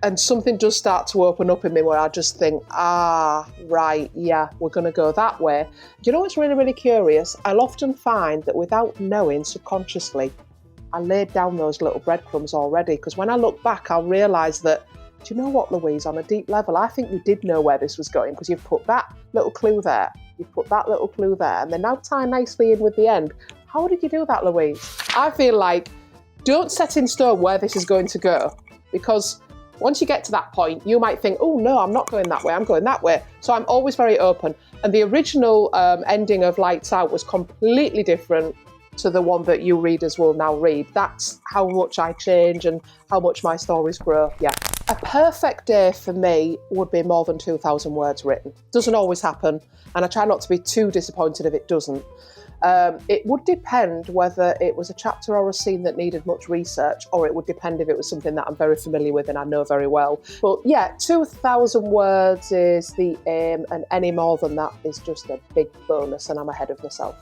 And something does start to open up in me where I just think, right, yeah, we're going to go that way. Do you know what's really, really curious? I'll often find that without knowing subconsciously, I laid down those little breadcrumbs already, because when I look back, I'll realise that, do you know what, Louise, on a deep level, I think you did know where this was going, because you've put that little clue there, you've put that little clue there, and they now tie nicely in with the end. How did you do that, Louise? I feel like, don't set in stone where this is going to go, because once you get to that point, you might think, oh no, I'm not going that way, I'm going that way. So I'm always very open. And the original ending of Lights Out was completely different to the one that you readers will now read. That's how much I change and how much my stories grow, yeah. A perfect day for me would be more than 2,000 words written. Doesn't always happen, and I try not to be too disappointed if it doesn't. It would depend whether it was a chapter or a scene that needed much research, or it would depend if it was something that I'm very familiar with and I know very well. But yeah, 2,000 words is the aim, and any more than that is just a big bonus, and I'm ahead of myself.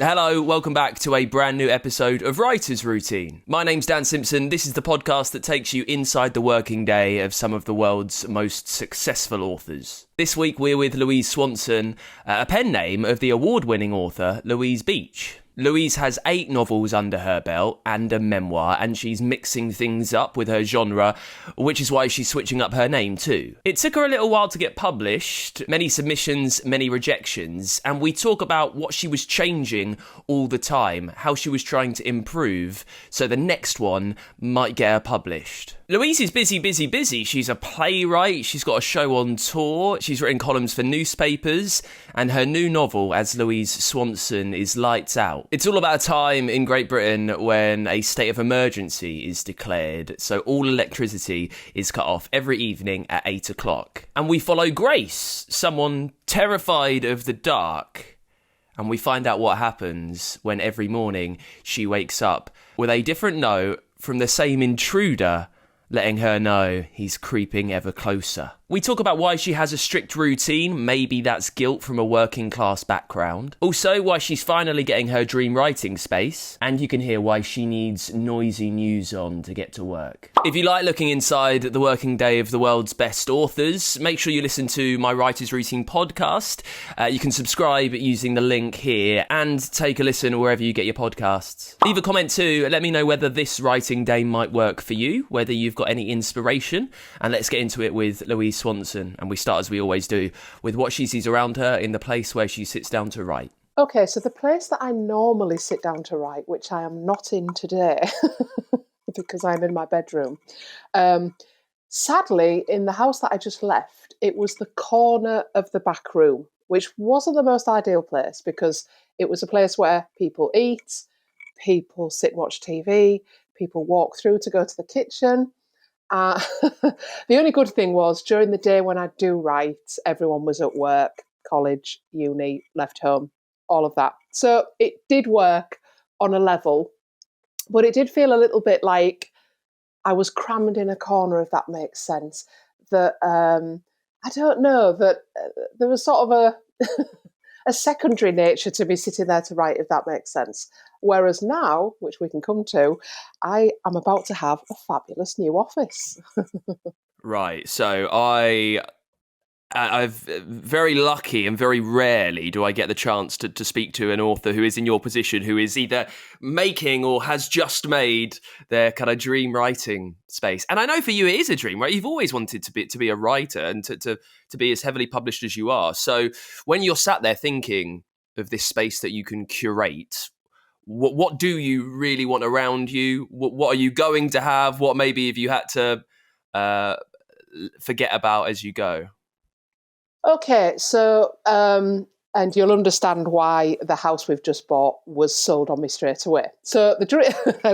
Hello, welcome back to a brand new episode of Writer's Routine. My name's Dan Simpson. This is the podcast that takes you inside the working day of some of the world's most successful authors. This week we're with Louise Swanson, a pen name of the award-winning author Louise Beech. Louise has 8 novels under her belt and a memoir, and she's mixing things up with her genre, which is why she's switching up her name too. It took her a little while to get published, many submissions, many rejections, and we talk about what she was changing all the time, how she was trying to improve so the next one might get her published. Louise is busy. She's a playwright, she's got a show on tour, she's written columns for newspapers, and her new novel as Louise Swanson is Lights Out. It's all about a time in Great Britain when a state of emergency is declared, so all electricity is cut off every evening at 8 o'clock. And we follow Grace, someone terrified of the dark, and we find out what happens when every morning she wakes up with a different note from the same intruder letting her know he's creeping ever closer. We talk about why she has a strict routine, maybe that's guilt from a working class background. Also, why she's finally getting her dream writing space. And you can hear why she needs noisy news on to get to work. If you like looking inside the working day of the world's best authors, make sure you listen to my Writer's Routine podcast. You can subscribe using the link here and take a listen wherever you get your podcasts. Leave a comment too, let me know whether this writing day might work for you, whether you've got any inspiration, and let's get into it with Louise Swanson, and we start as we always do with what she sees around her in the place where she sits down to write. Okay, so the place that I normally sit down to write, which I am not in today because I'm in my bedroom, sadly, in the house that I just left, it was the corner of the back room, which wasn't the most ideal place because it was a place where people eat, people sit and watch TV, people walk through to go to the kitchen. The only good thing was during the day when I do write, everyone was at work, college, uni, left home, all of that. So it did work on a level, but it did feel a little bit like I was crammed in a corner, if that makes sense. That I don't know, that there was sort of a secondary nature to me sitting there to write, if that makes sense. Whereas now, which we can come to, I am about to have a fabulous new office. Right, so I've very lucky and very rarely do I get the chance to speak to an author who is in your position, who is either making or has just made their kind of dream writing space. And I know for you it is a dream, right? You've always wanted to be a writer and to be as heavily published as you are. So when you're sat there thinking of this space that you can curate, what do you really want around you? What are you going to have? What maybe have you had to forget about as you go? Okay, so, and you'll understand why the house we've just bought was sold on me straight away. So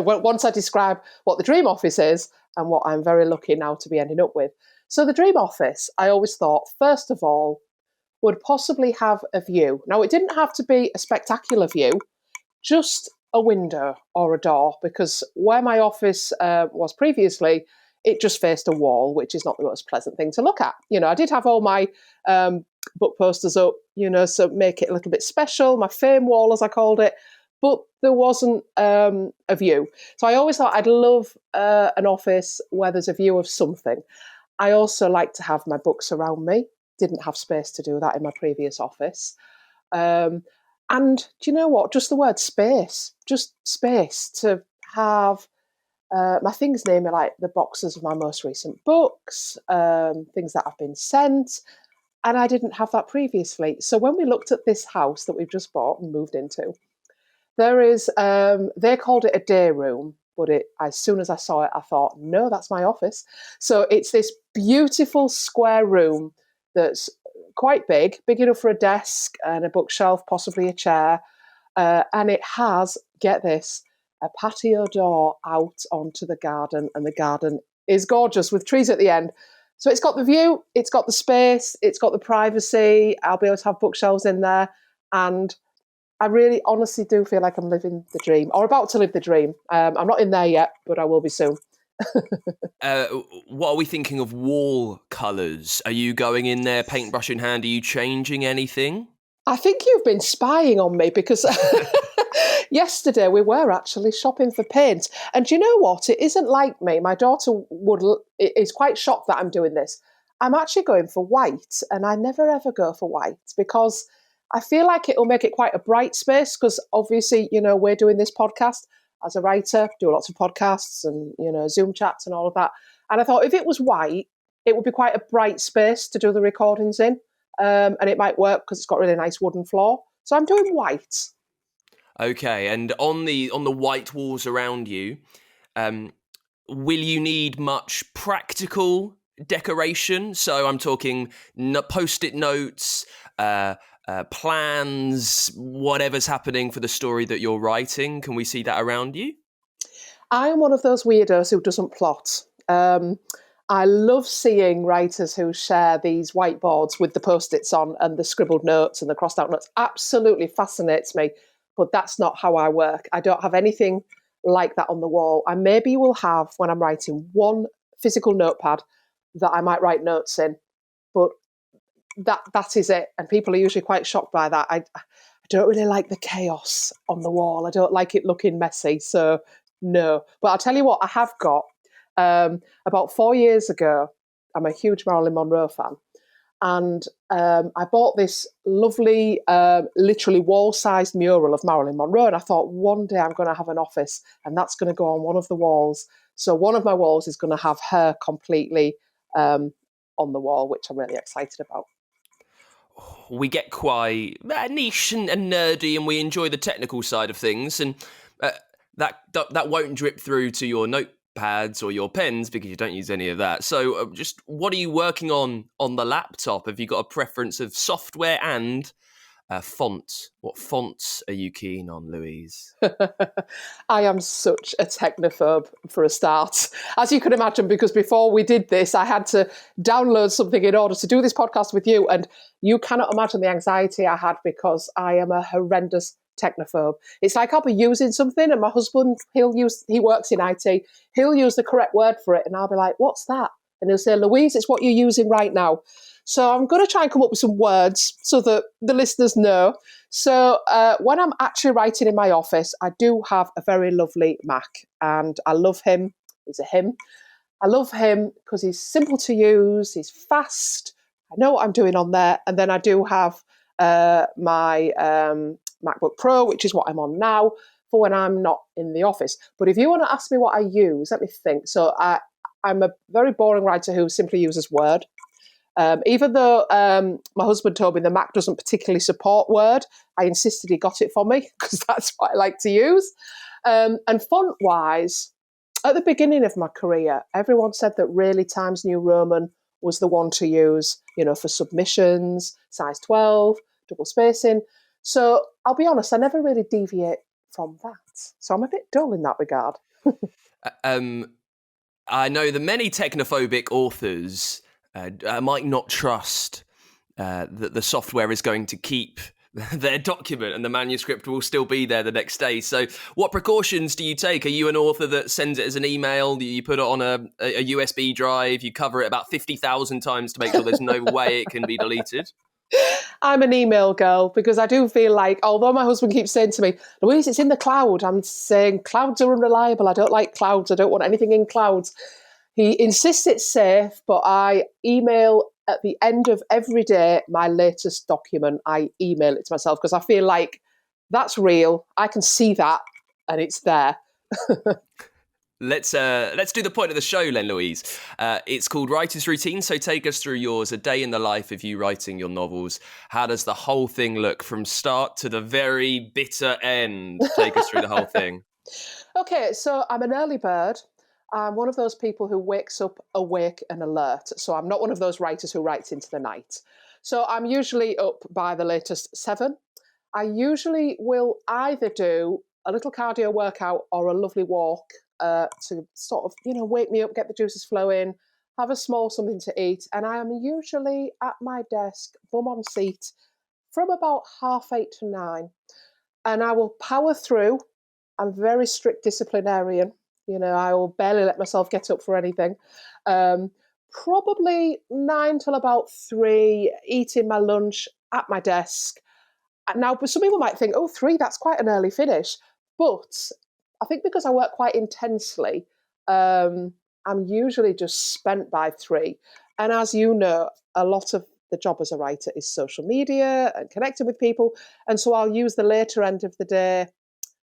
once I describe what the dream office is and what I'm very lucky now to be ending up with. So the dream office, I always thought, first of all, would possibly have a view. Now, it didn't have to be a spectacular view, just a window or a door, because where my office was previously, it just faced a wall, which is not the most pleasant thing to look at. You know, I did have all my book posters up, you know, so make it a little bit special, my fame wall, as I called it. but there wasn't a view. So I always thought I'd love an office where there's a view of something. I also like to have my books around me. Didn't have space to do that in my previous office. And do you know what? Just the word space, just space to have my things near me, like the boxes of my most recent books, things that have been sent. And I didn't have that previously. So when we looked at this house that we've just bought and moved into, there is, they called it a day room, but as soon as I saw it, I thought, no, that's my office. So it's this beautiful square room that's quite big enough for a desk and a bookshelf, possibly a chair. And it has, get this, a patio door out onto the garden, and the garden is gorgeous with trees at the end. So it's got the view, it's got the space, it's got the privacy. I'll be able to have bookshelves in there. And I really honestly do feel like I'm living the dream, or about to live the dream. I'm not in there yet, but I will be soon. What are we thinking of wall colours? Are you going in there, paintbrush in hand? Are you changing anything? I think you've been spying on me because yesterday we were actually shopping for paint. And do you know what? It isn't like me. My daughter is quite shocked that I'm doing this. I'm actually going for white, and I never ever go for white because I feel like it'll make it quite a bright space because obviously, we're doing this podcast as a writer, do lots of podcasts and, Zoom chats and all of that. And I thought if it was white, it would be quite a bright space to do the recordings in. And it might work because it's got really nice wooden floor. So I'm doing white. Okay, and on the white walls around you, will you need much practical decoration? So I'm talking post-it notes, plans, whatever's happening for the story that you're writing. Can we see that around you? I am one of those weirdos who doesn't plot. I love seeing writers who share these whiteboards with the post-its on and the scribbled notes and the crossed out notes. Absolutely fascinates me, but that's not how I work. I don't have anything like that on the wall. I maybe will have, when I'm writing, one physical notepad that I might write notes in, but that is it. And people are usually quite shocked by that. I don't really like the chaos on the wall. I don't like it looking messy, so no. But I'll tell you what, I have got. About 4 years ago, I'm a huge Marilyn Monroe fan, and I bought this lovely, literally wall-sized mural of Marilyn Monroe, and I thought one day I'm going to have an office, and that's going to go on one of the walls. So one of my walls is going to have her completely on the wall, which I'm really excited about. We get quite niche and nerdy, and we enjoy the technical side of things, and that won't drip through to your notepads or your pens because you don't use any of that. So just what are you working on the laptop? Have you got a preference of software and font? What fonts are you keen on, Louise? I am such a technophobe for a start, as you can imagine, because before we did this, I had to download something in order to do this podcast with you. And you cannot imagine the anxiety I had because I am a horrendous technophobe. It's like I'll be using something and my husband, he works in IT, he'll use the correct word for it. And I'll be like, what's that? And he'll say, Louise, it's what you're using right now. So I'm going to try and come up with some words so that the listeners know. So when I'm actually writing in my office, I do have a very lovely Mac, and I love him. He's a him. I love him because he's simple to use. He's fast. I know what I'm doing on there. And then I do have my MacBook Pro, which is what I'm on now, for when I'm not in the office. But if you want to ask me what I use, let me think. So I'm a very boring writer who simply uses Word. Even though my husband told me the Mac doesn't particularly support Word, I insisted he got it for me because that's what I like to use. And font-wise, at the beginning of my career, everyone said that really Times New Roman was the one to use, for submissions, size 12, double spacing. So I'll be honest, I never really deviate from that. So I'm a bit dull in that regard. I know the many technophobic authors might not trust that the software is going to keep their document and the manuscript will still be there the next day. So what precautions do you take? Are you an author that sends it as an email? You put it on a USB drive, you cover it about 50,000 times to make sure there's no way it can be deleted? I'm an email girl because I do feel like, although my husband keeps saying to me, Louise, it's in the cloud. I'm saying clouds are unreliable. I don't like clouds. I don't want anything in clouds. He insists it's safe, but I email at the end of every day my latest document. I email it to myself because I feel like that's real. I can see that and it's there. Let's do the point of the show then, Louise. It's called Writer's Routine, so take us through yours, a day in the life of you writing your novels. How does the whole thing look from start to the very bitter end? Take us through the whole thing. Okay, so I'm an early bird. I'm one of those people who wakes up awake and alert. So I'm not one of those writers who writes into the night. So I'm usually up by the latest 7. I usually will either do a little cardio workout or a lovely walk to sort of, wake me up, get the juices flowing, have a small something to eat. And I am usually at my desk, bum on seat, from about 8:30 to 9. And I will power through. I'm a very strict disciplinarian. I will barely let myself get up for anything. Probably 9 till about 3, eating my lunch at my desk. Now, some people might think, 3, that's quite an early finish. But I think because I work quite intensely, I'm usually just spent by 3. And as you know, a lot of the job as a writer is social media and connecting with people. And so I'll use the later end of the day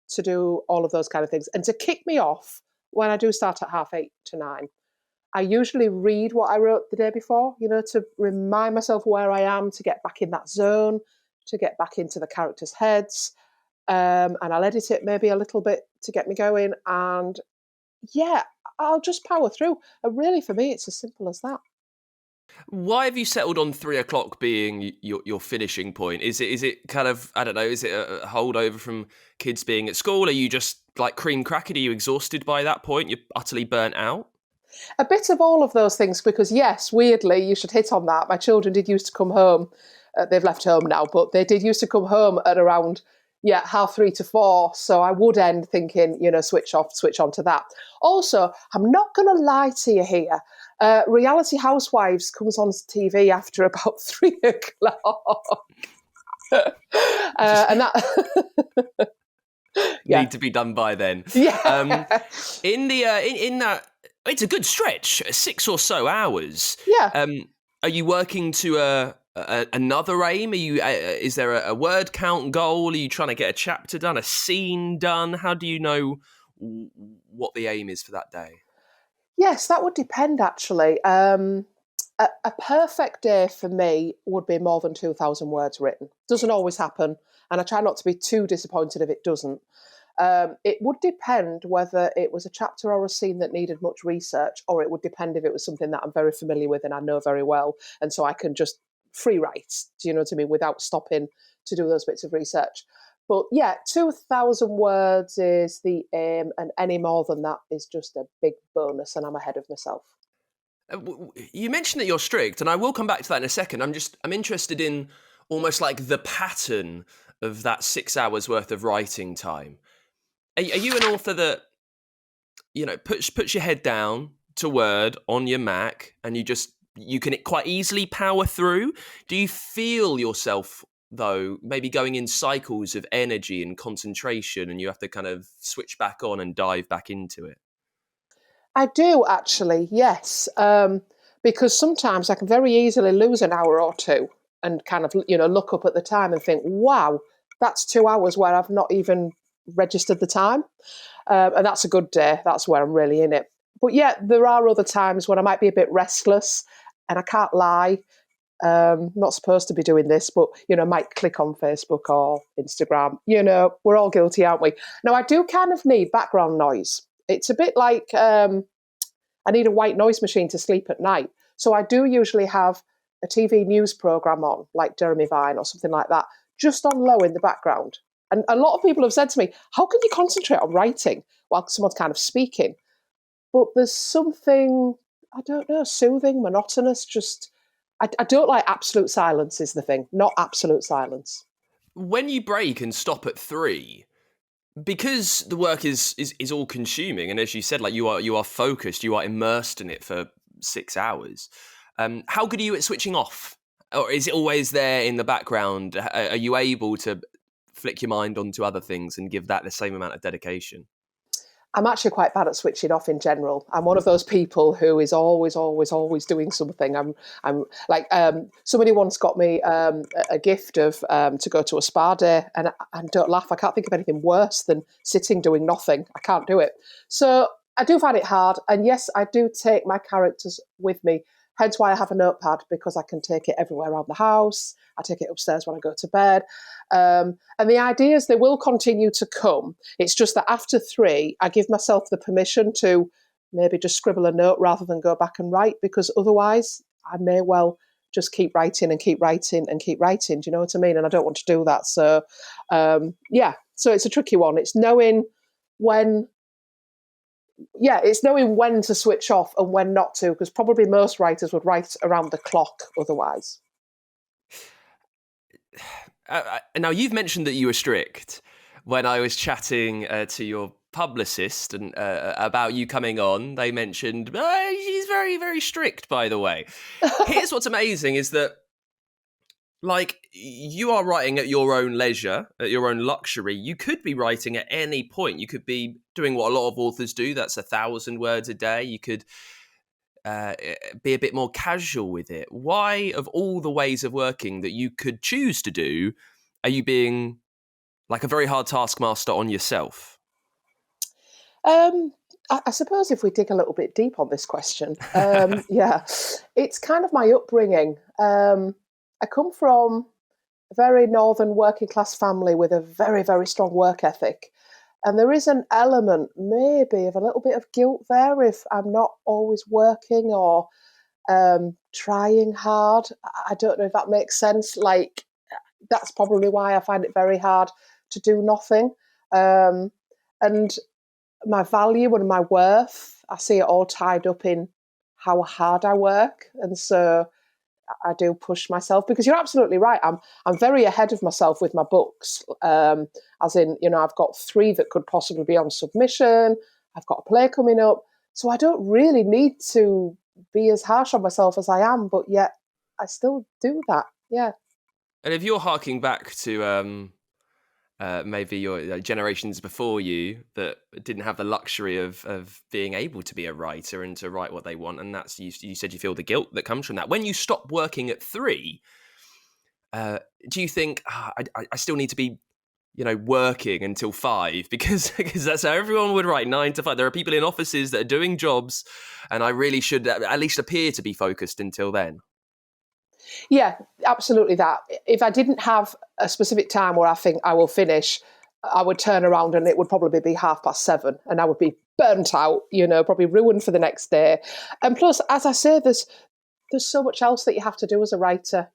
to do all of those kind of things. And to kick me off, when I do start at 8:30 to 9, I usually read what I wrote the day before, to remind myself where I am, to get back in that zone, to get back into the characters' heads. And I'll edit it maybe a little bit to get me going. And yeah, I'll just power through. And really, for me, it's as simple as that. Why have you settled on 3:00 being your finishing point? Is it kind of, I don't know, is it a holdover from kids being at school? Are you just like cream crackered? Are you exhausted by that point? You're utterly burnt out? A bit of all of those things, because yes, weirdly, you should hit on that. My children did used to come home. They've left home now, but they did used to come home at around 3:30 to 4. So I would end thinking, switch off, switch on to that. Also, I'm not going to lie to you here. Reality Housewives comes on TV after about 3:00. And that need to be done by then. Yeah. In that, it's a good stretch, 6 or so hours. Yeah. Are you working to another aim? Are you? Is there a word count goal? Are you trying to get a chapter done, a scene done? How do you know what the aim is for that day? Yes, that would depend, actually. A perfect day for me would be more than 2,000 words written. Doesn't always happen, and I try not to be too disappointed if it doesn't. It would depend whether it was a chapter or a scene that needed much research, or it would depend if it was something that I'm very familiar with and I know very well, and so I can just free write, do you know what I mean, without stopping to do those bits of research. But yeah, 2,000 words is the aim, and any more than that is just a big bonus, and I'm ahead of myself. You mentioned that you're strict, and I will come back to that in a second. I'm interested in almost like the pattern of that 6 hours worth of writing time. Are you an author that, puts your head down to Word on your Mac and you can quite easily power through? Do you feel yourself, though, maybe going in cycles of energy and concentration, and you have to kind of switch back on and dive back into it? I do, actually, yes. Because sometimes I can very easily lose an hour or two and kind of, look up at the time and think, wow, that's 2 hours where I've not even registered the time. And that's a good day. That's where I'm really in it. But yeah, there are other times when I might be a bit restless, and I can't lie. Not supposed to be doing this, but, might click on Facebook or Instagram. We're all guilty, aren't we? Now, I do kind of need background noise. It's a bit like I need a white noise machine to sleep at night. So I do usually have a TV news program on, like Jeremy Vine or something like that, just on low in the background. And a lot of people have said to me, how can you concentrate on writing while someone's kind of speaking? But there's something, I don't know, soothing, monotonous, just, I don't like absolute silence is the thing, not absolute silence. When you break and stop at 3, because the work is all consuming, and as you said, like you are focused, you are immersed in it for 6 hours. How good are you at switching off? Or is it always there in the background? Are you able to flick your mind onto other things and give that the same amount of dedication? I'm actually quite bad at switching off in general. I'm one of those people who is always, always, always doing something. I'm like, somebody once got me a gift of to go to a spa day, and don't laugh, I can't think of anything worse than sitting doing nothing. I can't do it. So I do find it hard. And yes, I do take my characters with me. Hence why I have a notepad, because I can take it everywhere around the house. I take it upstairs when I go to bed. And the ideas, they will continue to come. It's just that after 3, I give myself the permission to maybe just scribble a note rather than go back and write, because otherwise I may well just keep writing and keep writing and keep writing. Do you know what I mean? And I don't want to do that. So, so it's a tricky one. It's knowing when to switch off and when not to, because probably most writers would write around the clock otherwise. Now, you've mentioned that you were strict when I was chatting to your publicist and about you coming on. They mentioned, she's very, very strict, by the way. Here's what's amazing is that, like, you are writing at your own leisure, at your own luxury. You could be writing at any point. You could be doing what a lot of authors do. That's 1,000 words a day. You could be a bit more casual with it. Why, of all the ways of working that you could choose to do, are you being like a very hard taskmaster on yourself? I suppose if we dig a little bit deep on this question, it's kind of my upbringing. I come from a very northern working class family with a very, very strong work ethic. And there is an element maybe of a little bit of guilt there if I'm not always working or trying hard. I don't know if that makes sense. Like, that's probably why I find it very hard to do nothing. And my value and my worth, I see it all tied up in how hard I work. And so I do push myself, because you're absolutely right. I'm very ahead of myself with my books. As in, I've got 3 that could possibly be on submission. I've got a play coming up. So I don't really need to be as harsh on myself as I am, but yet I still do that. Yeah. And if you're harking back to maybe your generations before you that didn't have the luxury of being able to be a writer and to write what they want, and that's you said you feel the guilt that comes from that. When you stop working at 3, do you think I still need to be working until 5 because that's how everyone would write 9 to 5? There are people in offices that are doing jobs, and I really should at least appear to be focused until then. Yeah, absolutely that. If I didn't have a specific time where I think I will finish, I would turn around and it would probably be 7:30 and I would be burnt out, probably ruined for the next day. And plus, as I say, there's so much else that you have to do as a writer,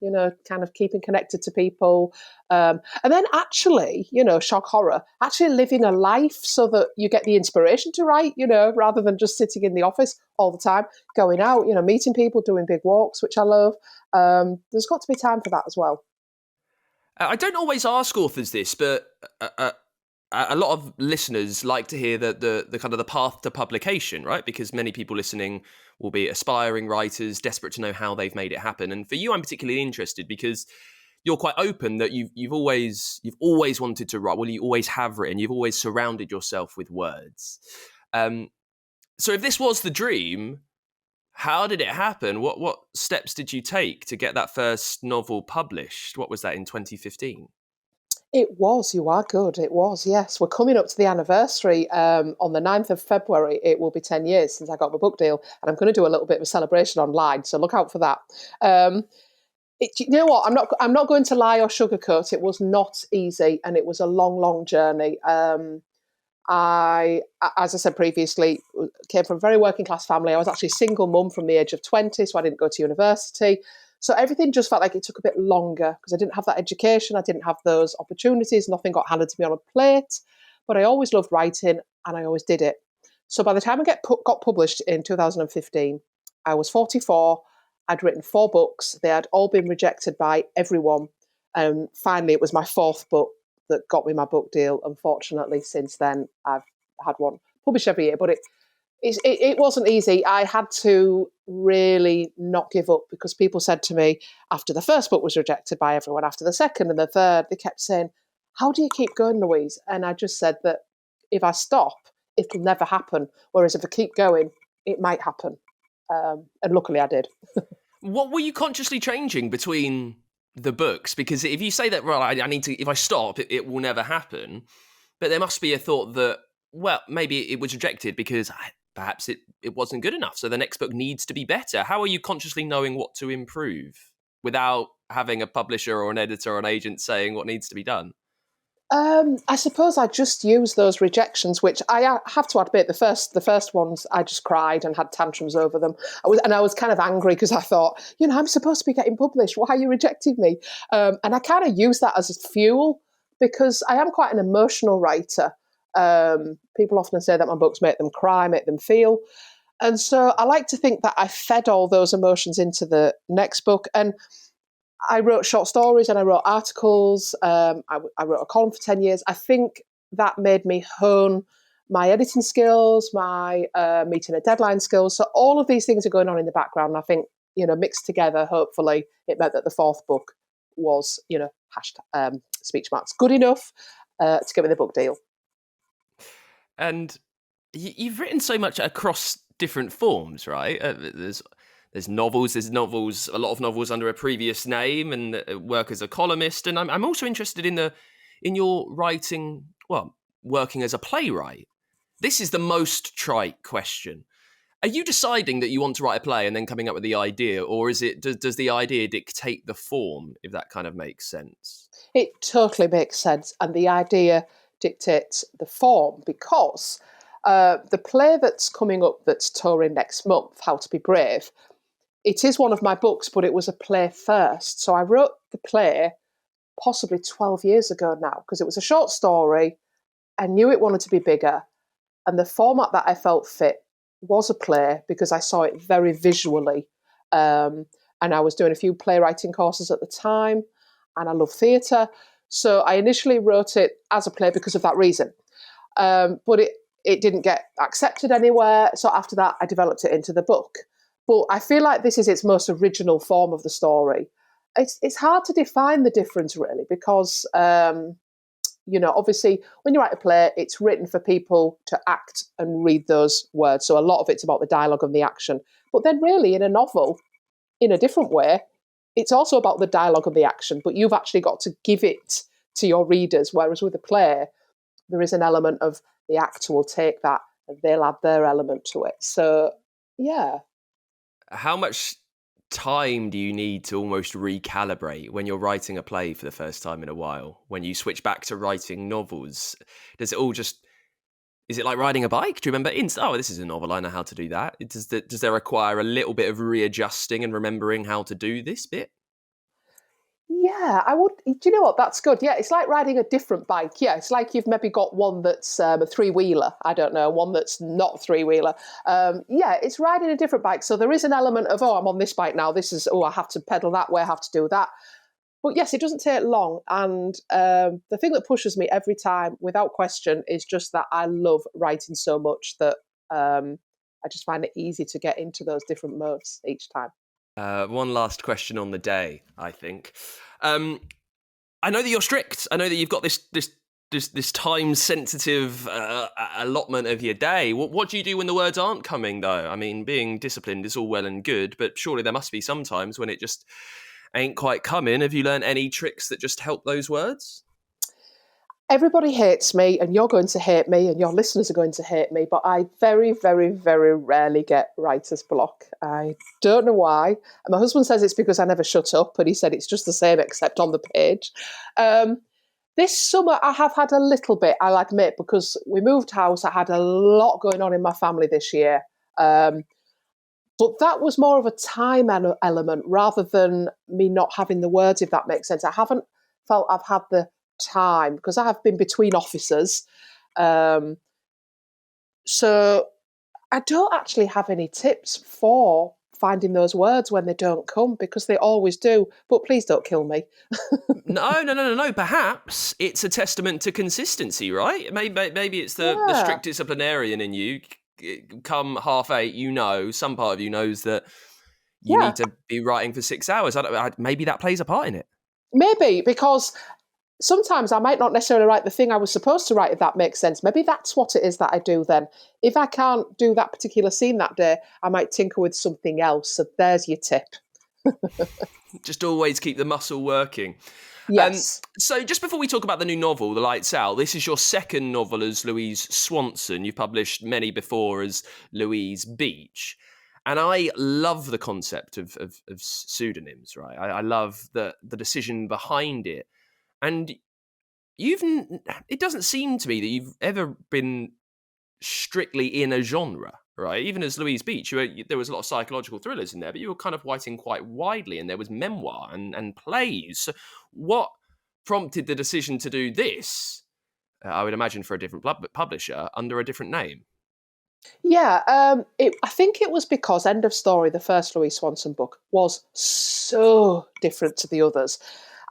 kind of keeping connected to people. And then actually, shock horror, actually living a life so that you get the inspiration to write, rather than just sitting in the office all the time, going out, meeting people, doing big walks, which I love. There's got to be time for that as well. I don't always ask authors this, but a lot of listeners like to hear the kind of the path to publication, right? Because many people listening will be aspiring writers, desperate to know how they've made it happen. And for you, I'm particularly interested because you're quite open that you've always wanted to write. Well, you always have written. You've always surrounded yourself with words. So if this was the dream, how did it happen? What steps did you take to get that first novel published? What was that, in 2015? It was. You are good. It was, yes. We're coming up to the anniversary. On the 9th of February, it will be 10 years since I got my book deal. And I'm going to do a little bit of a celebration online, so look out for that. You know what? I'm not going to lie or sugarcoat. It was not easy, and it was a long, long journey. I, as I said previously, came from a very working class family. I was actually a single mum from the age of 20, so I didn't go to university. So everything just felt like it took a bit longer because I didn't have that education. I didn't have those opportunities. Nothing got handed to me on a plate. But I always loved writing and I always did it. So by the time I got published in 2015, I was 44. I'd written 4 books. They had all been rejected by everyone. And finally, it was my 4th book that got me my book deal. Unfortunately, since then, I've had one published every year. But It wasn't easy. I had to really not give up because people said to me after the first book was rejected by everyone, after the second and the third, they kept saying, "How do you keep going, Louise?" And I just said that if I stop, it'll never happen. Whereas if I keep going, it might happen. And luckily I did. What were you consciously changing between the books? Because if you say that, well, I need to, if I stop, it will never happen. But there must be a thought that, well, maybe it was rejected because perhaps it wasn't good enough. So the next book needs to be better. How are you consciously knowing what to improve without having a publisher or an editor or an agent saying what needs to be done? I suppose I just used those rejections, which I have to admit, the first ones I just cried and had tantrums over them. I was kind of angry because I thought, I'm supposed to be getting published. Why are you rejecting me? And I kind of use that as fuel because I am quite an emotional writer. People often say that my books make them cry, make them feel. And so I like to think that I fed all those emotions into the next book. And I wrote short stories and I wrote articles. I wrote a column for 10 years. I think that made me hone my editing skills, my meeting a deadline skills. So all of these things are going on in the background. And I think, mixed together, hopefully, it meant that the fourth book was, hashtag, speech marks, good enough to get me the book deal. And you've written so much across different forms, right? There's novels, a lot of novels under a previous name, and work as a columnist. And I'm also interested in your writing, well, working as a playwright. This is the most trite question. Are you deciding that you want to write a play and then coming up with the idea, or is it does the idea dictate the form, if that kind of makes sense? It totally makes sense, and the idea dictates the form because the play that's coming up that's touring next month, How to Be Brave, it is one of my books, but it was a play first. So I wrote the play possibly 12 years ago now because it was a short story. I knew it wanted to be bigger. And the format that I felt fit was a play because I saw it very visually. And I was doing a few playwriting courses at the time, and I love theatre. So I initially wrote it as a play because of that reason. But it didn't get accepted anywhere. So after that, I developed it into the book. But I feel like this is its most original form of the story. It's hard to define the difference, really, because, obviously, when you write a play, it's written for people to act and read those words. So a lot of it's about the dialogue and the action. But then really, in a novel, in a different way, it's also about the dialogue and the action, but you've actually got to give it to your readers. Whereas with a play, there is an element of the actor will take that and they'll add their element to it. So, yeah. How much time do you need to almost recalibrate when you're writing a play for the first time in a while? When you switch back to writing novels, does it all just... Is it like riding a bike? Do you remember, this is a novel, I know how to do that. Does there require a little bit of readjusting and remembering how to do this bit? Yeah, I would. Do you know what? That's good. Yeah, it's like riding a different bike. Yeah, it's like you've maybe got one that's a three-wheeler. I don't know, one that's not a three-wheeler. Yeah, it's riding a different bike. So there is an element of, I'm on this bike now. I have to pedal that way, I have to do that. But yes, it doesn't take long. And the thing that pushes me every time, without question, is just that I love writing so much that I just find it easy to get into those different modes each time. One last question on the day, I think. I know that you're strict. I know that you've got this time-sensitive allotment of your day. What do you do when the words aren't coming, though? I mean, being disciplined is all well and good, but surely there must be some times when it just ain't quite coming. Have you learned any tricks that just help those words? Everybody hates me, and you're going to hate me, and your listeners are going to hate me, but I very, very, very rarely get writer's block. I don't know why. And my husband says it's because I never shut up, but he said it's just the same except on the page. This summer I have had a little bit, I'll admit, because we moved house. I had a lot going on in my family this year. But that was more of a time element rather than me not having the words, if that makes sense. I haven't felt I've had the time because I have been between offices. So I don't actually have any tips for finding those words when they don't come because they always do. But please don't kill me. No. Perhaps it's a testament to consistency, right? Maybe it's the strict disciplinarian in you come 8:30, some part of you knows that you Yeah, need to be writing for 6 hours. Maybe that plays a part in it. maybe because sometimes I might not necessarily write the thing I was supposed to write, if that makes sense. Maybe that's what it is that I do then. If I can't do that particular scene that day, I might tinker with something else. So there's your tip. Just always keep the muscle working. Yes. So just before we talk about the new novel, The Lights Out, this is your second novel as Louise Swanson. You've published many before as Louise Beech. And I love the concept of pseudonyms, right? I love the decision behind it. And it doesn't seem to me that you've ever been strictly in a genre, right? Even as Louise Beech, there was a lot of psychological thrillers in there, but you were kind of writing quite widely, and there was memoir and plays. So what prompted the decision to do this? I would imagine for a different publisher under a different name. Yeah, I think it was because End of Story, the first Louise Swanson book, was so different to the others.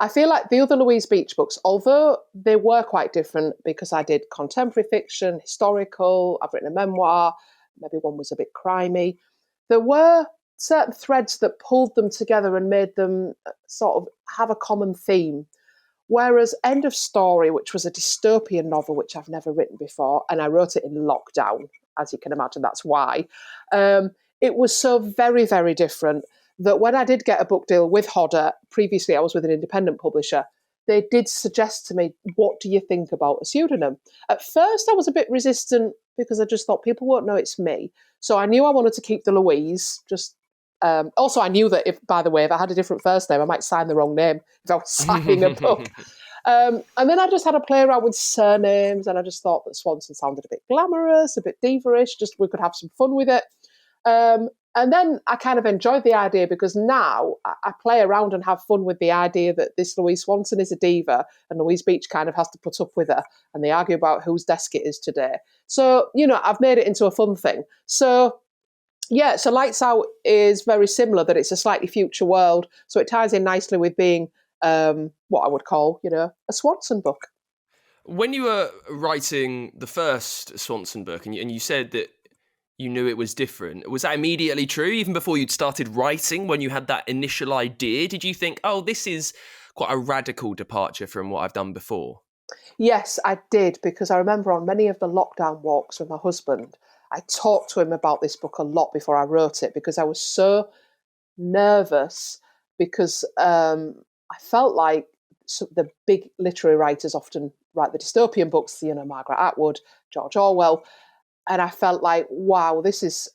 I feel like the other Louise Beech books, although they were quite different because I did contemporary fiction, historical, I've written a memoir, maybe one was a bit crimey, there were certain threads that pulled them together and made them sort of have a common theme. Whereas End of Story, which was a dystopian novel, which I've never written before, and I wrote it in lockdown, as you can imagine, that's why, it was so very, very different that when I did get a book deal with Hodder, previously I was with an independent publisher, they did suggest to me, what do you think about a pseudonym? At first I was a bit resistant because I just thought people won't know it's me. So I knew I wanted to keep the Louise, also, I knew that by the way, if I had a different first name, I might sign the wrong name if I was signing a book. And then I just had a play around with surnames, and I just thought that Swanson sounded a bit glamorous, a bit diva-ish, just we could have some fun with it. And then I kind of enjoyed the idea because now I play around and have fun with the idea that this Louise Swanson is a diva and Louise Beech kind of has to put up with her, and they argue about whose desk it is today. So, I've made it into a fun thing. So yeah, so Lights Out is very similar, that it's a slightly future world. So it ties in nicely with being what I would call, a Swanson book. When you were writing the first Swanson book, and you said that you knew it was different, was that immediately true? Even before you'd started writing, when you had that initial idea, did you think, oh, this is quite a radical departure from what I've done before? Yes, I did, because I remember on many of the lockdown walks with my husband, I talked to him about this book a lot before I wrote it because I was so nervous because I felt like the big literary writers often write the dystopian books, Margaret Atwood, George Orwell, and I felt like, wow, this is,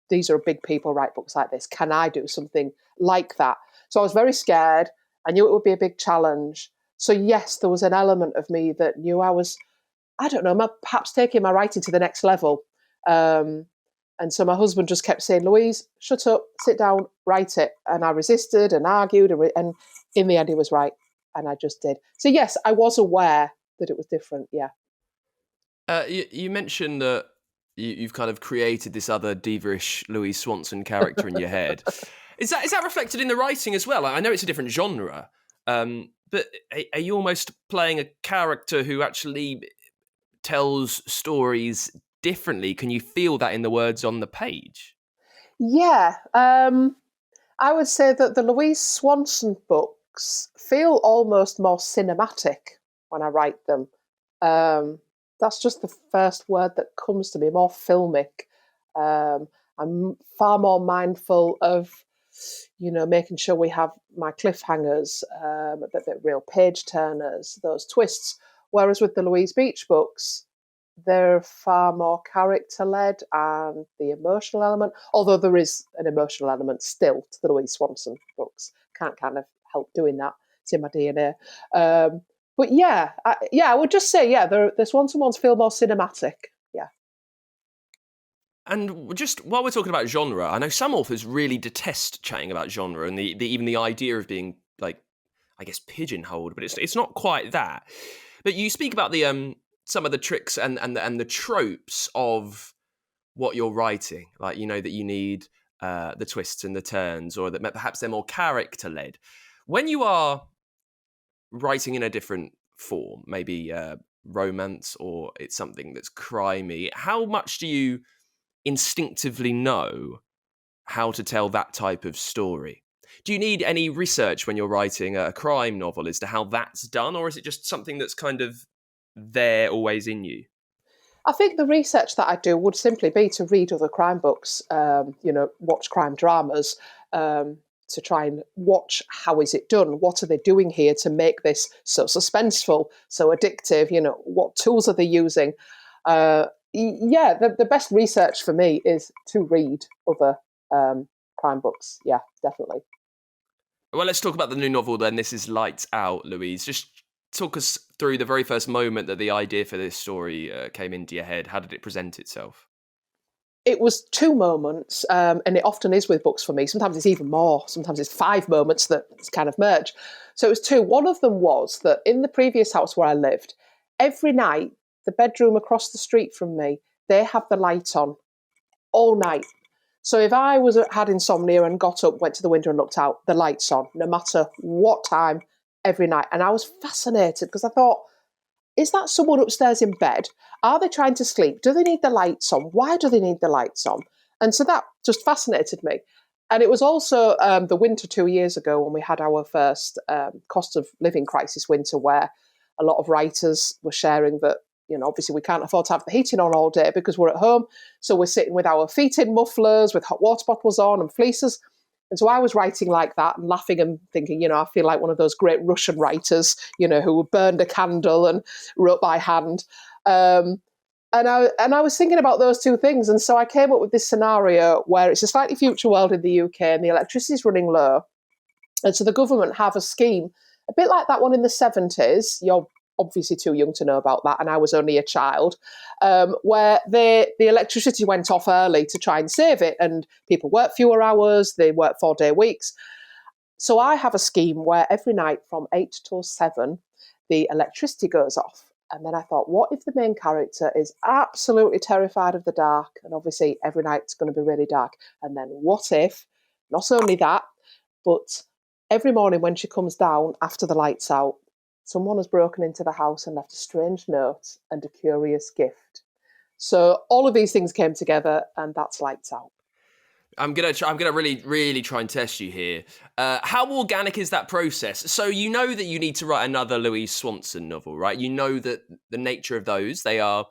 these are big people write books like this. Can I do something like that? So I was very scared. I knew it would be a big challenge. So yes, there was an element of me that knew I was, I don't know, perhaps taking my writing to the next level. And so my husband just kept saying, Louise, shut up, sit down, write it. And I resisted and argued. And in the end, he was right. And I just did. So yes, I was aware that it was different. Yeah. You mentioned that you've kind of created this other diva-ish Louise Swanson character in your head. Is that reflected in the writing as well? I know it's a different genre, but are you almost playing a character who actually tells stories differently? Can you feel that in the words on the page? Yeah. I would say that the Louise Swanson books feel almost more cinematic when I write them. That's just the first word that comes to me, more filmic. I'm far more mindful of, making sure we have my cliffhangers, the real page turners, those twists. Whereas with the Louise Beech books, they're far more character-led and the emotional element, although there is an emotional element still to the Louise Swanson books. Can't kind of help doing that. It's in my DNA. But I would just say, the Swanson ones feel more cinematic. Yeah. And just while we're talking about genre, I know some authors really detest chatting about genre and even the idea of being, like, I guess, pigeonholed, but it's not quite that. But you speak about the some of the tricks and the tropes of what you're writing, like, that you need the twists and the turns, or that perhaps they're more character led. When you are writing in a different form, maybe romance or it's something that's crimey. How much do you instinctively know how to tell that type of story? Do you need any research when you're writing a crime novel as to how that's done, or is it just something that's kind of there always in you? I think the research that I do would simply be to read other crime books, watch crime dramas, to try and watch how is it done? What are they doing here to make this so suspenseful, so addictive? What tools are they using? The best research for me is to read other crime books. Yeah, definitely. Well, let's talk about the new novel then. This is Lights Out, Louise. Just talk us through the very first moment that the idea for this story came into your head. How did it present itself? It was two moments, and it often is with books for me. Sometimes it's even more. Sometimes it's five moments that kind of merge. So it was two. One of them was that in the previous house where I lived, every night, the bedroom across the street from me, they have the light on all night. So if I had insomnia and got up, went to the window and looked out, the light's on, no matter what time, every night. And I was fascinated because I thought, is that someone upstairs in bed? Are they trying to sleep? Do they need the lights on? Why do they need the lights on? And so that just fascinated me. And it was also the winter 2 years ago when we had our first cost of living crisis winter, where a lot of writers were sharing that, obviously we can't afford to have the heating on all day because we're at home. So we're sitting with our feet in mufflers, with hot water bottles on and fleeces. And so I was writing like that and laughing and thinking, I feel like one of those great Russian writers, who burned a candle and wrote by hand. And I was thinking about those two things. And so I came up with this scenario where it's a slightly future world in the UK and the electricity is running low. And so the government have a scheme, a bit like that one in the 70s. You're obviously too young to know about that, and I was only a child, where the electricity went off early to try and save it, and people work fewer hours, they work 4-day weeks. So I have a scheme where every night from 8 till 7, the electricity goes off. And then I thought, what if the main character is absolutely terrified of the dark? And obviously every night it's going to be really dark. And then what if, not only that, but every morning when she comes down after the light's out, someone has broken into the house and left a strange note and a curious gift. So all of these things came together, and that's Lights Out. I'm gonna really try and test you here. How organic is that process? So you know that you need to write another Louise Swanson novel, right? You know that the nature of those, they are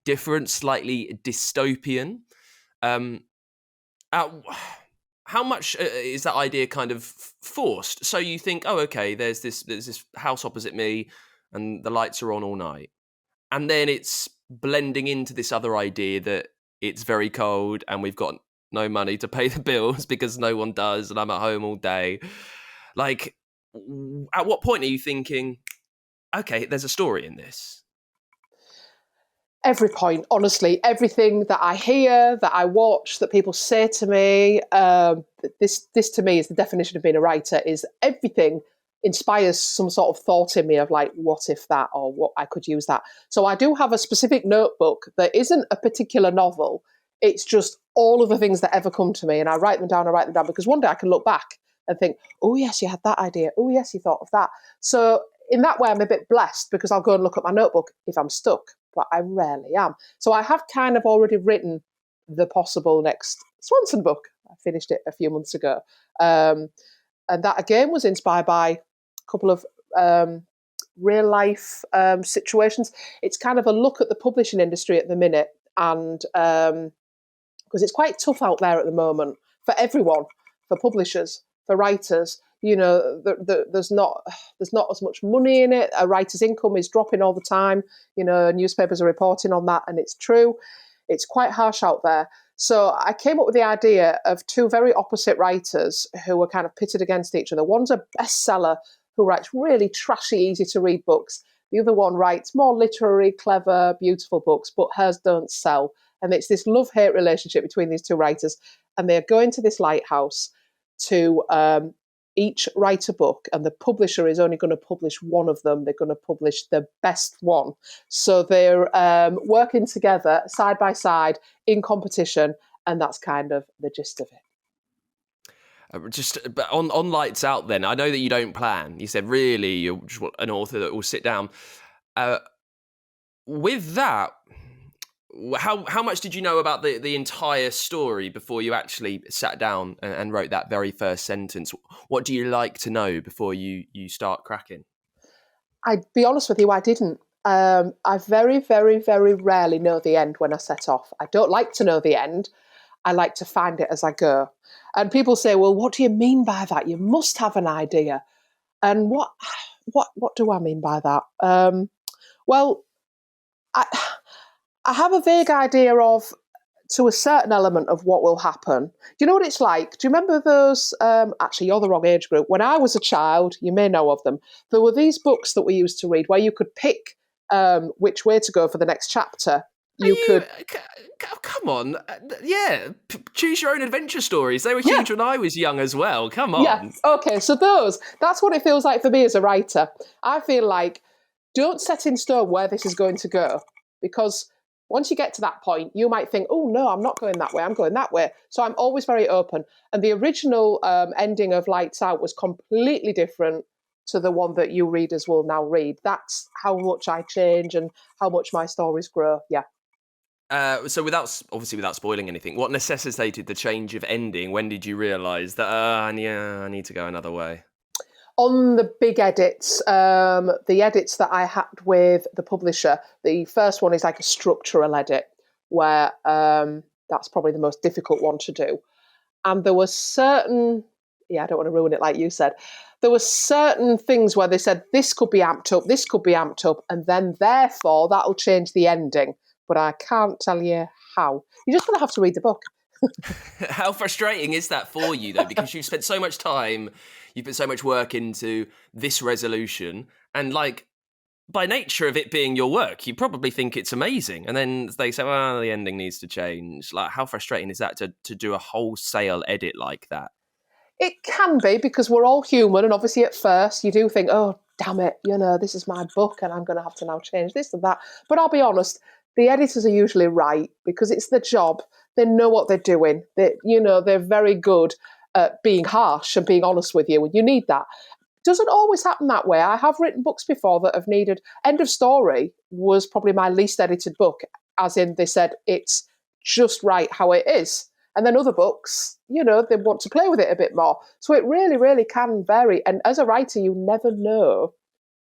different, slightly dystopian. How much is that idea kind of forced? So you think, oh, okay, there's this house opposite me, and the lights are on all night, and then it's blending into this other idea that it's very cold, and we've got no money to pay the bills because no one does, and I'm at home all day. Like, at what point are you thinking, okay, there's a story in this? Every point, honestly, everything that I hear, that I watch, that people say to me, this to me is the definition of being a writer, is everything inspires some sort of thought in me of like, what if that, or what I could use that. So I do have a specific notebook that isn't a particular novel. It's just all of the things that ever come to me, and I write them down, because one day I can look back and think, oh yes, you had that idea. Oh yes, you thought of that. So in that way, I'm a bit blessed because I'll go and look at my notebook if I'm stuck, but I rarely am. So I have kind of already written the possible next Swanson book. I finished it a few months ago. And that again was inspired by a couple of real life situations. It's kind of a look at the publishing industry at the minute, and because it's quite tough out there at the moment for everyone, for publishers, for writers. There's not as much money in it. A writer's income is dropping all the time. Newspapers are reporting on that, and it's true. It's quite harsh out there. So I came up with the idea of two very opposite writers who were kind of pitted against each other. One's a bestseller who writes really trashy, easy to read books. The other one writes more literary, clever, beautiful books, but hers don't sell. And it's this love-hate relationship between these two writers. And they're going to this lighthouse to each write a book, and the publisher is only going to publish one of them. They're going to publish the best one. So they're working together side by side in competition, and that's kind of the gist of it. But on Lights Out then, I know that you don't plan. You said really you're just an author that will sit down. with that, how much did you know about the entire story before you actually sat down and wrote that very first sentence? What do you like to know before you start cracking? I'd be honest with you, I didn't. I very, very, very rarely know the end when I set off. I don't like to know the end. I like to find it as I go. And people say, "Well, what do you mean by that? You must have an idea." And what do I mean by that? Well, I I have a vague idea of, to a certain element, of what will happen. Do you know what it's like? Do you remember those? Actually, you're the wrong age group. When I was a child, you may know of them. There were these books that we used to read where you could pick which way to go for the next chapter. You could, Come on, yeah, choose your own adventure stories. They were yeah, huge when I was young as well. Come yeah. on. Okay, so that's what it feels like for me as a writer. I feel like, don't set in stone where this is going to go, because once you get to that point, you might think, oh, no, I'm not going that way, I'm going that way. So I'm always very open. And the original ending of Lights Out was completely different to the one that you readers will now read. That's how much I change and how much my stories grow. Yeah. So without spoiling anything, what necessitated the change of ending? When did you realise that I need to go another way? On the big edits, the edits that I had with the publisher, the first one is like a structural edit, where that's probably the most difficult one to do. And there were certain, I don't want to ruin it like you said, there were certain things where they said, this could be amped up, this could be amped up, and then therefore that'll change the ending. But I can't tell you how. You're just going to have to read the book. How frustrating is that for you, though? Because you've spent so much time, you've put so much work into this resolution, and like, by nature of it being your work, you probably think it's amazing. And then they say, well, the ending needs to change. Like, how frustrating is that to do a wholesale edit like that? It can be, because we're all human, and obviously at first you do think, oh, damn it, this is my book and I'm going to have to now change this and that. But I'll be honest, the editors are usually right, because it's their job. They know what they're doing. They're very good at being harsh and being honest with you, and you need that. Doesn't always happen that way. I have written books before that have needed. End of Story was probably my least edited book, as in they said it's just right how it is. And then other books, they want to play with it a bit more. So it really, really can vary. And as a writer, you never know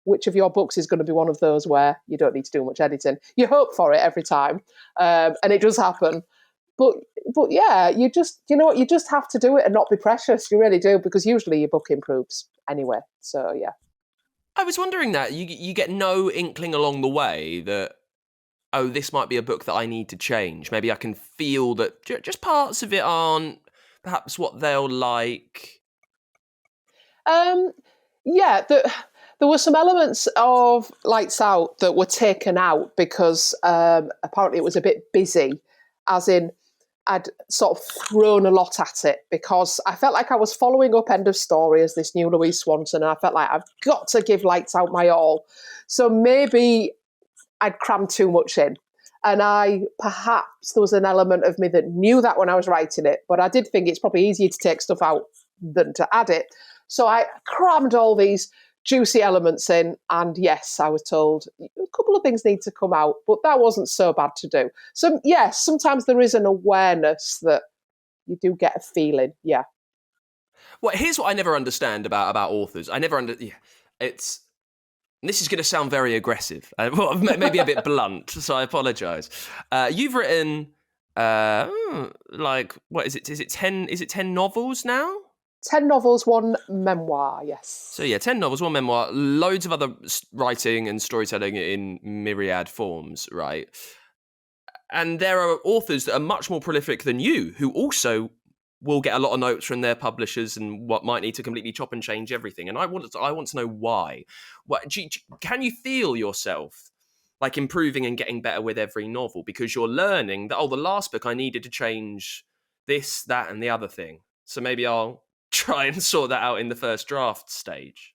which of your books is going to be one of those where you don't need to do much editing. You hope for it every time, and it does happen. But yeah, you just have to do it and not be precious. You really do, because usually your book improves anyway. So yeah. I was wondering that you get no inkling along the way that, oh, this might be a book that I need to change. Maybe I can feel that just parts of it aren't perhaps what they'll like. Yeah, there were some elements of Lights Out that were taken out because apparently it was a bit busy, as in I'd sort of thrown a lot at it, because I felt like I was following up End of Story as this new Louise Swanson, and I felt like I've got to give Lights Out my all. So maybe I'd crammed too much in. And perhaps there was an element of me that knew that when I was writing it, but I did think it's probably easier to take stuff out than to add it. So I crammed all these juicy elements in, and yes, I was told a couple of things need to come out, but that wasn't so bad to do. So yes, sometimes there is an awareness that you do get a feeling, yeah. Well, here's what I never understand about authors. It's... This is going to sound very aggressive, well, maybe a bit blunt, so I apologise. You've written, what is it? Is it 10? Is it 10 novels now? 10 novels, 1 memoir, yes. So yeah, 10 novels, 1 memoir, loads of other writing and storytelling in myriad forms, right? And there are authors that are much more prolific than you, who also will get a lot of notes from their publishers and what might need to completely chop and change everything. And I want to know why. Can you feel yourself like improving and getting better with every novel, because you're learning that, the last book I needed to change this, that, and the other thing. So maybe I'll try and sort that out in the first draft stage.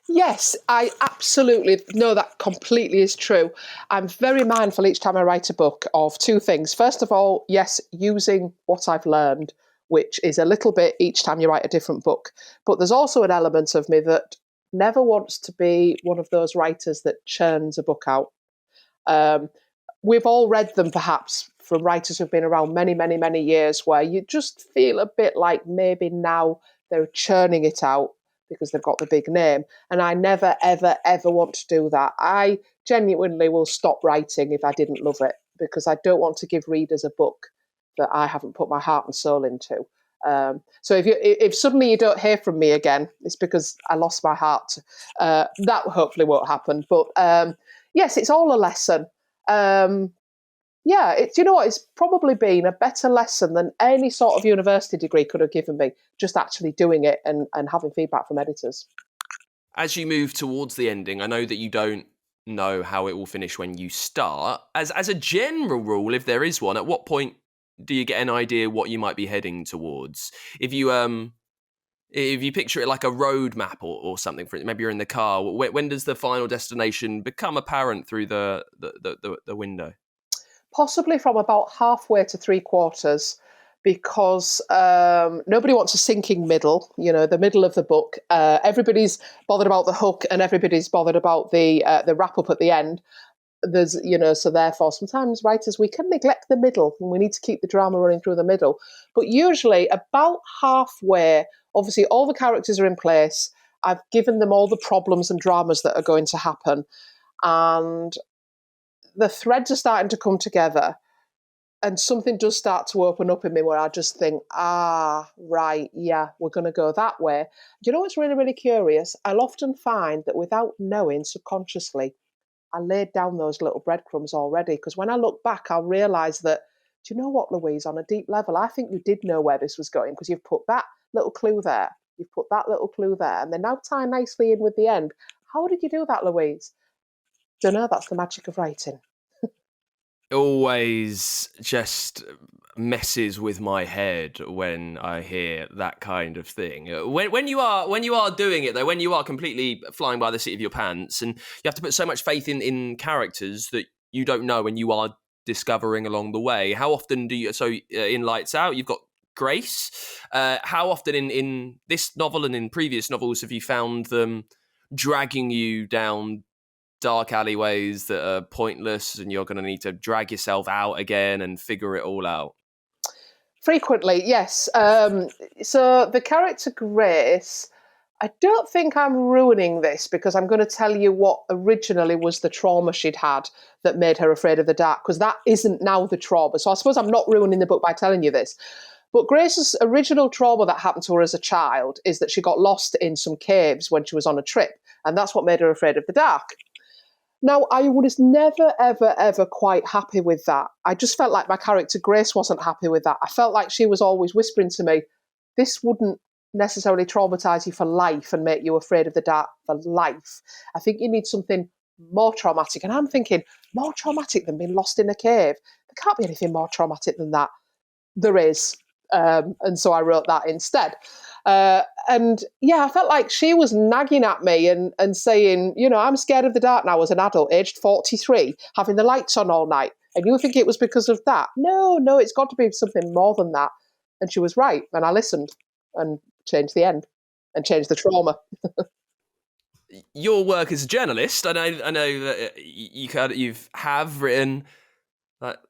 Yes, I absolutely know that completely is true. I'm very mindful each time I write a book of 2 things. First of all, yes, using what I've learned, which is a little bit each time you write a different book. But there's also an element of me that never wants to be one of those writers that churns a book out. We've all read them, perhaps, from writers who've been around many, many, many years, where you just feel a bit like maybe now they're churning it out because they've got the big name. And I never, ever, ever want to do that. I genuinely will stop writing if I didn't love it, because I don't want to give readers a book that I haven't put my heart and soul into. So if suddenly you don't hear from me again, it's because I lost my heart. That hopefully won't happen. But yes, it's all a lesson. Yeah, you know what? It's probably been a better lesson than any sort of university degree could have given me, just actually doing it and having feedback from editors. As you move towards the ending, I know that you don't know how it will finish when you start. As a general rule, if there is one, at what point do you get an idea what you might be heading towards? If you picture it like a road map or something, for maybe you're in the car, when does the final destination become apparent through the window? Possibly from about halfway to three quarters, because nobody wants a sinking middle, the middle of the book. Everybody's bothered about the hook and everybody's bothered about the wrap up at the end. So therefore sometimes writers, we can neglect the middle and we need to keep the drama running through the middle. But usually about halfway, obviously all the characters are in place. I've given them all the problems and dramas that are going to happen. And the threads are starting to come together, and something does start to open up in me where I just think, right, yeah, we're going to go that way. You know what's really, really curious? I'll often find that without knowing, subconsciously, I laid down those little breadcrumbs already, because when I look back, I'll realise that, do you know what, Louise, on a deep level, I think you did know where this was going, because you've put that little clue there, you've put that little clue there, and they now tie nicely in with the end. How did you do that, Louise? Don't know, that's the magic of writing. Always just messes with my head when I hear that kind of thing. When you are doing it though, when you are completely flying by the seat of your pants, and you have to put so much faith in characters that you don't know and you are discovering along the way. How often do you? So in Lights Out, you've got Grace. How often in this novel and in previous novels have you found them dragging you down dark alleyways that are pointless and you're going to need to drag yourself out again and figure it all out? Frequently, yes. So the character Grace, I don't think I'm ruining this, because I'm going to tell you what originally was the trauma she'd had that made her afraid of the dark, because that isn't now the trauma. So I suppose I'm not ruining the book by telling you this. But Grace's original trauma that happened to her as a child is that she got lost in some caves when she was on a trip. And that's what made her afraid of the dark. Now, I was never, ever, ever quite happy with that. I just felt like my character Grace wasn't happy with that. I felt like she was always whispering to me, this wouldn't necessarily traumatise you for life and make you afraid of the dark for life. I think you need something more traumatic. And I'm thinking, more traumatic than being lost in a cave? There can't be anything more traumatic than that. There is. And so I wrote that instead. And yeah, I felt like she was nagging at me and saying, I'm scared of the dark now as an adult, aged 43, having the lights on all night. And you think it was because of that? No, it's got to be something more than that. And she was right. And I listened and changed the end and changed the trauma. Your work as a journalist, I know that you have written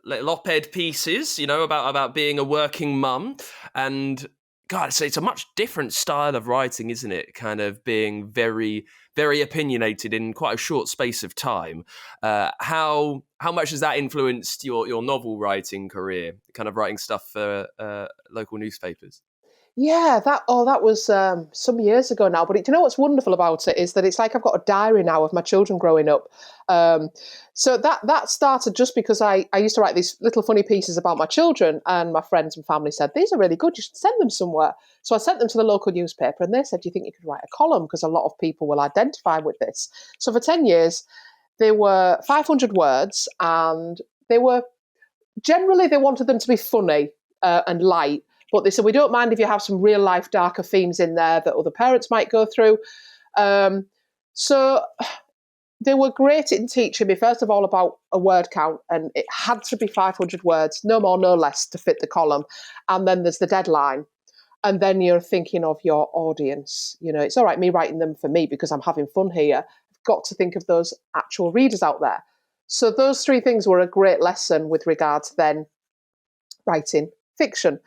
little op-ed pieces, about being a working mum, and God, so it's a much different style of writing, isn't it? Kind of being very, very opinionated in quite a short space of time. How much has that influenced your novel writing career? Kind of writing stuff for local newspapers. Yeah, that was some years ago now. But do you know what's wonderful about it is that it's like I've got a diary now of my children growing up. So that started just because I used to write these little funny pieces about my children, and my friends and family said, these are really good, you should send them somewhere. So I sent them to the local newspaper, and they said, do you think you could write a column? Because a lot of people will identify with this. So for 10 years, they were 500 words, and they wanted them to be funny and light. But they said, we don't mind if you have some real life darker themes in there that other parents might go through. So they were great in teaching me, first of all, about a word count. And it had to be 500 words, no more, no less, to fit the column. And then there's the deadline. And then you're thinking of your audience. It's all right, me writing them for me because I'm having fun here. I've got to think of those actual readers out there. So those three things were a great lesson with regard to then writing fiction.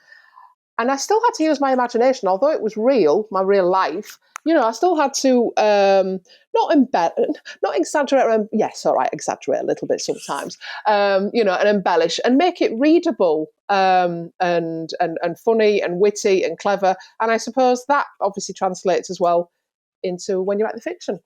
And I still had to use my imagination, although it was real, my real life. I still had to not exaggerate. Yes, all right, exaggerate a little bit sometimes. And embellish and make it readable, and funny and witty and clever. And I suppose that obviously translates as well into when you write the fiction.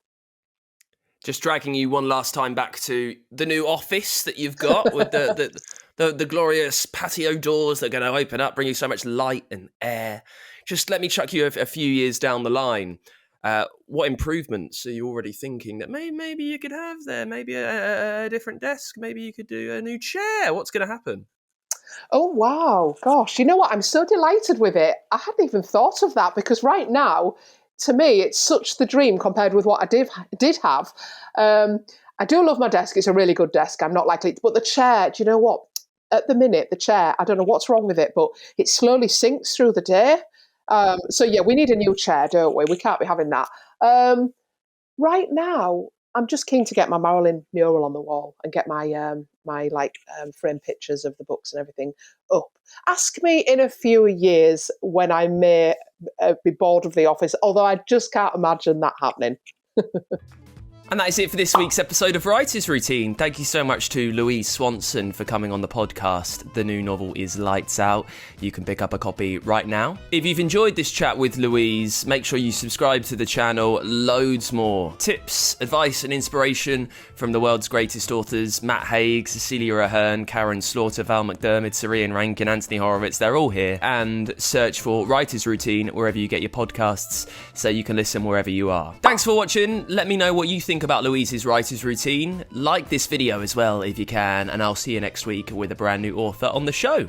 Just dragging you one last time back to the new office that you've got with the glorious patio doors that are going to open up, bring you so much light and air. Just let me chuck you a few years down the line. What improvements are you already thinking that maybe you could have there? Maybe a different desk? Maybe you could do a new chair? What's going to happen? Oh, wow. Gosh, you know what? I'm so delighted with it. I hadn't even thought of that because right now, to me, it's such the dream compared with what I did have. I do love my desk. It's a really good desk. I'm not likely, but the chair, do you know what? At the minute, the chair, I don't know what's wrong with it, but it slowly sinks through the day. So yeah, we need a new chair, don't we? We can't be having that. Right now, I'm just keen to get my Marilyn mural on the wall and get my frame pictures of the books and everything up. Ask me in a few years when I may be bored of the office, although I just can't imagine that happening. And that is it for this week's episode of Writer's Routine. Thank you so much to Louise Swanson for coming on the podcast. The new novel is Lights Out. You can pick up a copy right now. If you've enjoyed this chat with Louise, make sure you subscribe to the channel. Loads more tips, advice and inspiration from the world's greatest authors. Matt Haig, Cecilia Ahern, Karen Slaughter, Val McDermid, Sirian Rankin, Anthony Horowitz. They're all here. And search for Writer's Routine wherever you get your podcasts so you can listen wherever you are. Thanks for watching. Let me know what you think about Louise's writer's routine. Like this video as well if you can, and I'll see you next week with a brand new author on the show.